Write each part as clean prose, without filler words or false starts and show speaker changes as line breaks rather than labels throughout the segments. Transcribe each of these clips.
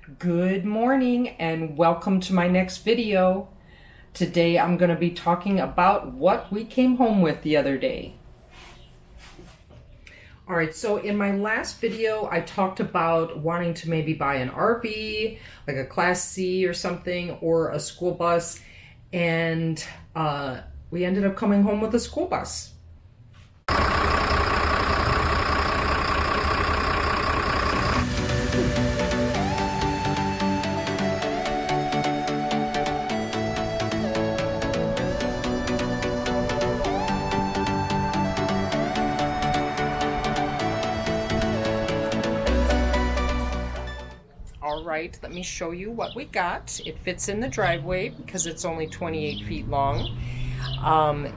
Good morning and welcome to my next video. Today I'm going to be talking about what we came home with the other day. Alright, so in my last video I talked about wanting to maybe buy an RV, like a Class C or something, or a school bus, and we ended up coming home with a school bus. Alright, let me show you what we got. It fits in the driveway because it's only 28 feet long.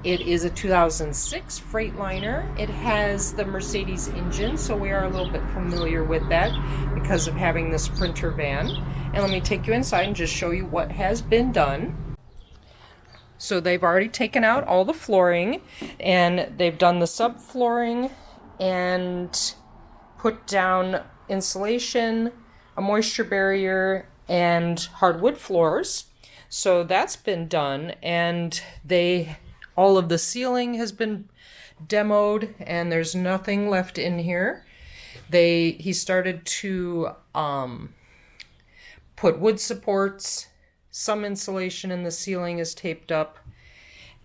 It is a 2006 Freightliner. It has the Mercedes engine, so we are a little bit familiar with that because of having the Sprinter van. And let me take you inside and just show you what has been done. So they've already taken out all the flooring, and they've done the subflooring and put down insulation, a moisture barrier, and hardwood floors. So that's been done, and all of the ceiling has been demoed, and there's nothing left in here. He started to put wood supports. Some insulation in the ceiling is taped up,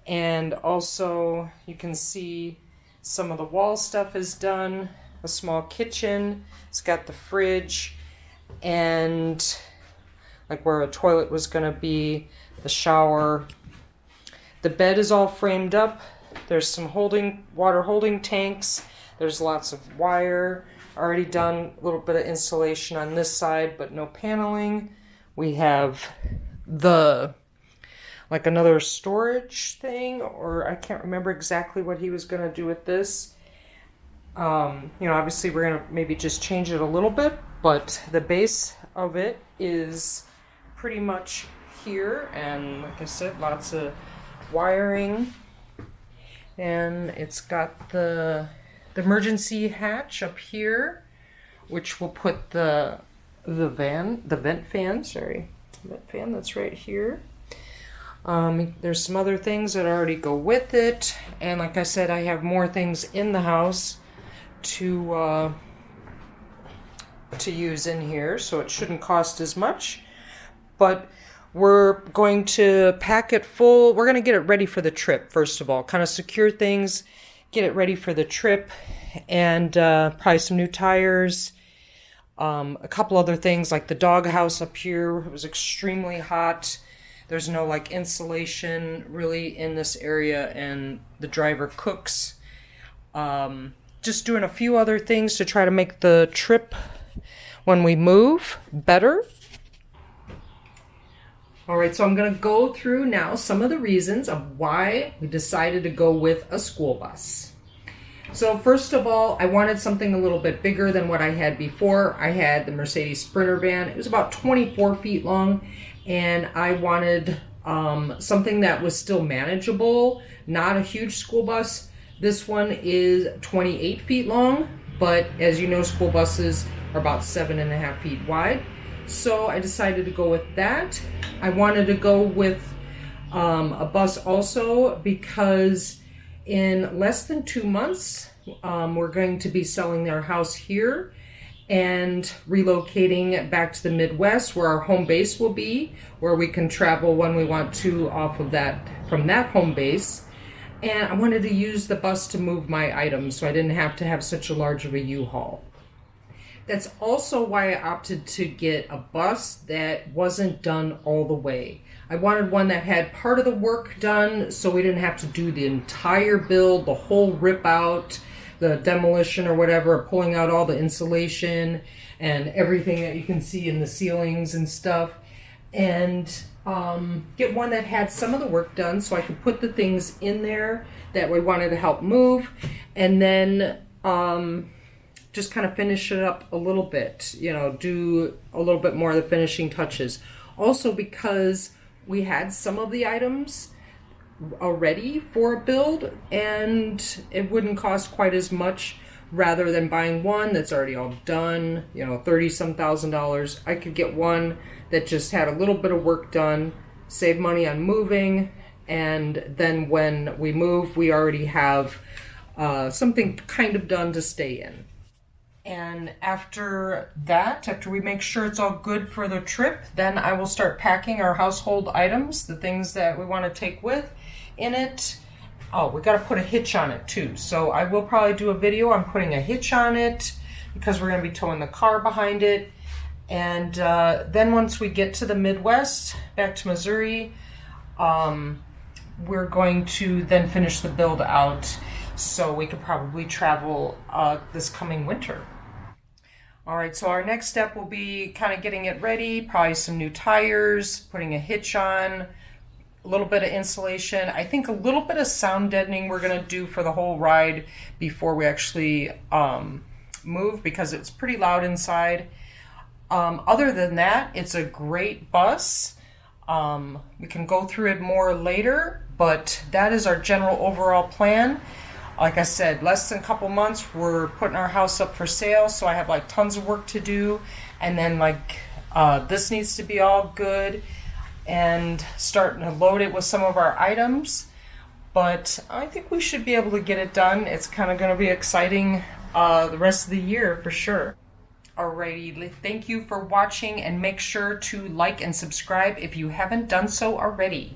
and also you can see some of the wall stuff is done. A small kitchen. It's got the fridge, and like where a toilet was going to be, the shower. The bed is all framed up. There's some water holding tanks. There's lots of wire. Already done a little bit of insulation on this side, but no paneling. We have like another storage thing, or I can't remember exactly what he was going to do with this. Obviously we're going to maybe just change it a little bit, but the base of it is pretty much here, and like I said, lots of wiring, and it's got the emergency hatch up here, which will put the vent fan that's right here. There's some other things that already go with it, and like I said, I have more things in the house to use in here, so it shouldn't cost as much. But we're going to pack it full. We're going to get it ready for the trip, first of all. Kind of secure things, get it ready for the trip, and probably some new tires. A couple other things like the doghouse up here. It was extremely hot. There's no like insulation really in this area, and the driver cooks. Just doing a few other things to try to make the trip when we move better. Alright, so I'm going to go through now some of the reasons of why we decided to go with a school bus. So first of all, I wanted something a little bit bigger than what I had before. I had the Mercedes Sprinter van. It was about 24 feet long, and I wanted something that was still manageable, not a huge school bus. This one is 28 feet long, but as you know, school buses are about 7.5 feet wide. So I decided to go with that. I wanted to go with a bus also because in less than 2 months, we're going to be selling their house here and relocating back to the Midwest, where our home base will be, where we can travel when we want to from that home base. And I wanted to use the bus to move my items, so I didn't have to have such a large of a U-Haul. That's also why I opted to get a bus that wasn't done all the way. I wanted one that had part of the work done, so we didn't have to do the entire build, the whole rip out, the demolition or whatever, pulling out all the insulation and everything that you can see in the ceilings and stuff. And get one that had some of the work done so I could put the things in there that we wanted to help move, and then just kind of finish it up a little bit, do a little bit more of the finishing touches. Also because we had some of the items already for a build, and it wouldn't cost quite as much rather than buying one that's already all done, you know, 30-some thousand, I could get one that just had a little bit of work done, save money on moving, and then when we move, we already have something kind of done to stay in. And after that, after we make sure it's all good for the trip, then I will start packing our household items, the things that we want to take with in it. Oh, we got to put a hitch on it too. So I will probably do a video on putting a hitch on it because we're going to be towing the car behind it. And then once we get to the Midwest, back to Missouri, we're going to then finish the build out so we could probably travel this coming winter. All right, so our next step will be kind of getting it ready, probably some new tires, putting a hitch on, a little bit of insulation. I think a little bit of sound deadening we're going to do for the whole ride before we actually move because it's pretty loud inside. Other than that, it's a great bus. We can go through it more later, but that is our general overall plan. Like I said, less than a couple months, we're putting our house up for sale, so I have like tons of work to do, and then like this needs to be all good and starting to load it with some of our items, but I think we should be able to get it done. It's kind of going to be exciting the rest of the year for sure. Alrighty, thank you for watching, and make sure to like and subscribe if you haven't done so already.